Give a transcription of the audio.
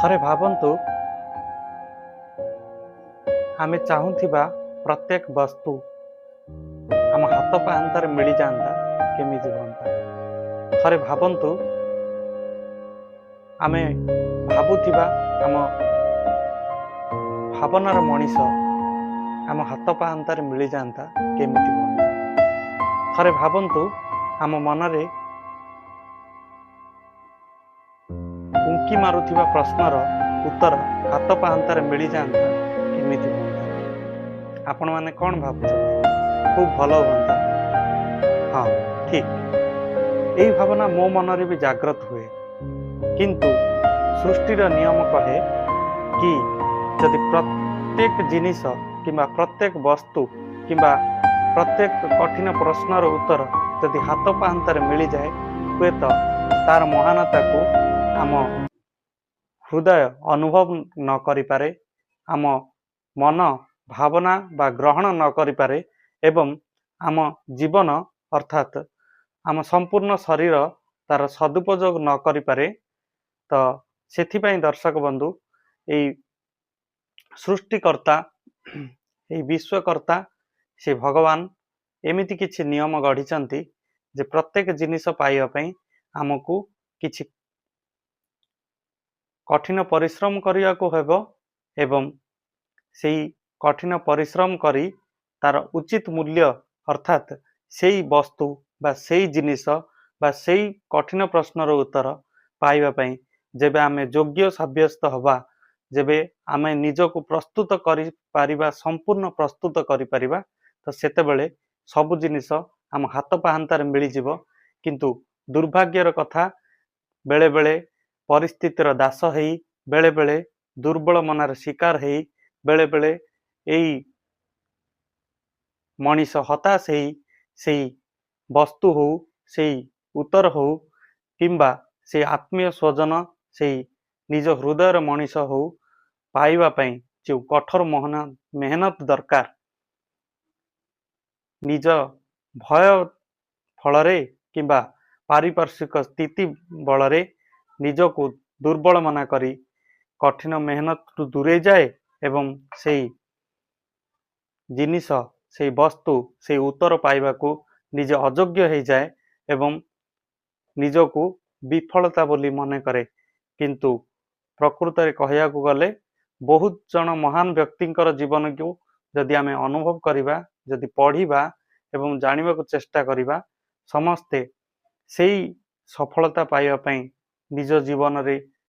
ଥରେ ଭାବନ୍ତୁ, ଆମେ ଚାହୁଁଥିବା ପ୍ରତ୍ୟେକ ବସ୍ତୁ ଆମ ହାତ ପାହାନ୍ତାରେ ମିଳିଯାଆନ୍ତା, କେମିତି ହୁଅନ୍ତା? ଥରେ ଭାବନ୍ତୁ, ଆମେ ଭାବୁଥିବା ଆମ ଭାବନାର ମଣିଷ ଆମ ହାତ ପାହାନ୍ତାରେ ମିଳିଯାଆନ୍ତା, କେମିତି ହୁଅନ୍ତା? ଥରେ ଭାବନ୍ତୁ, ଆମ ମନରେ ଉଙ୍କି ମାରୁଥିବା ପ୍ରଶ୍ନର ଉତ୍ତର ହାତ ପାହାନ୍ତାରେ ମିଳିଯାଆନ୍ତା, କେମିତି ହୁଅନ୍ତା? ଆପଣମାନେ କ'ଣ ଭାବୁଛନ୍ତି? ଖୁବ୍ ଭଲ ହୁଅନ୍ତା। ହଁ, ଠିକ୍। ଏହି ଭାବନା ମୋ ମନରେ ବି ଜାଗ୍ରତ ହୁଏ। କିନ୍ତୁ ସୃଷ୍ଟିର ନିୟମ କହେ କି ଯଦି ପ୍ରତ୍ୟେକ ଜିନିଷ କିମ୍ବା ପ୍ରତ୍ୟେକ ବସ୍ତୁ କିମ୍ବା ପ୍ରତ୍ୟେକ କଠିନ ପ୍ରଶ୍ନର ଉତ୍ତର ଯଦି ହାତ ପାହାନ୍ତାରେ ମିଳିଯାଏ, ହୁଏତ ତାର ମହାନତାକୁ ଆମ ହୃଦୟ ଅନୁଭବ ନ କରିପାରେ, ଆମ ମନ ଭାବନା ବା ଗ୍ରହଣ ନ କରିପାରେ ଏବଂ ଆମ ଜୀବନ ଅର୍ଥାତ୍ ଆମ ସମ୍ପୂର୍ଣ୍ଣ ଶରୀର ତାର ସଦୁପଯୋଗ ନ କରିପାରେ। ତ ସେଥିପାଇଁ ଦର୍ଶକ ବନ୍ଧୁ, ଏଇ ସୃଷ୍ଟିକର୍ତ୍ତା, ଏଇ ବିଶ୍ୱକର୍ତ୍ତା, ସେ ଭଗବାନ ଏମିତି କିଛି ନିୟମ ଗଢ଼ିଛନ୍ତି ଯେ ପ୍ରତ୍ୟେକ ଜିନିଷ ପାଇବା ପାଇଁ ଆମକୁ କିଛି କଠିନ ପରିଶ୍ରମ କରିବାକୁ ହେବ ଏବଂ ସେଇ କଠିନ ପରିଶ୍ରମ କରି ତାର ଉଚିତ ମୂଲ୍ୟ ଅର୍ଥାତ୍ ସେଇ ବସ୍ତୁ ବା ସେଇ ଜିନିଷ ବା ସେଇ କଠିନ ପ୍ରଶ୍ନର ଉତ୍ତର ପାଇବା ପାଇଁ ଯେବେ ଆମେ ଯୋଗ୍ୟ ସାବ୍ୟସ୍ତ ହେବା, ଯେବେ ଆମେ ନିଜକୁ ପ୍ରସ୍ତୁତ କରିପାରିବା, ସମ୍ପୂର୍ଣ୍ଣ ପ୍ରସ୍ତୁତ କରିପାରିବା, ତ ସେତେବେଳେ ସବୁ ଜିନିଷ ଆମ ହାତ ପାହାନ୍ତାରେ ମିଳିଯିବ। କିନ୍ତୁ ଦୁର୍ଭାଗ୍ୟର କଥା, ବେଳେବେଳେ ପରିସ୍ଥିତିର ଦାସ ହେଇ, ବେଳେବେଳେ ଦୁର୍ବଳ ମନର ଶିକାର ହେଇ, ବେଳେବେଳେ ଏଇ ମଣିଷ ହତାଶ ହେଇ ସେଇ ବସ୍ତୁ ହଉ, ସେଇ ଉତ୍ତର ହଉ କିମ୍ବା ସେଇ ଆତ୍ମୀୟ ସ୍ୱଜନ, ସେଇ ନିଜ ହୃଦୟର ମଣିଷ ହଉ ପାଇବା ପାଇଁ ଯେଉଁ କଠୋର ମେହନତ ଦରକାର, ନିଜ ଭୟ ଫଳରେ କିମ୍ବା ପାରିପାର୍ଶ୍ୱିକ ସ୍ଥିତି ବଳରେ ନିଜକୁ ଦୁର୍ବଳ ମନା କରି କଠିନ ମେହନତରୁ ଦୂରେଇ ଯାଏ ଏବଂ ସେଇ ଜିନିଷ, ସେଇ ବସ୍ତୁ, ସେଇ ଉତ୍ତର ପାଇବାକୁ ନିଜେ ଅଯୋଗ୍ୟ ହେଇଯାଏ ଏବଂ ନିଜକୁ ବିଫଳତା ବୋଲି ମନେ କରେ। କିନ୍ତୁ ପ୍ରକୃତରେ କହିବାକୁ ଗଲେ ବହୁତ ଜଣ ମହାନ ବ୍ୟକ୍ତିଙ୍କର ଜୀବନକୁ ଯଦି ଆମେ ଅନୁଭବ କରିବା, ଯଦି ପଢ଼ିବା ଏବଂ ଜାଣିବାକୁ ଚେଷ୍ଟା କରିବା, ସମସ୍ତେ ସେଇ ସଫଳତା ପାଇବା ପାଇଁ ନିଜ ଜୀବନରେ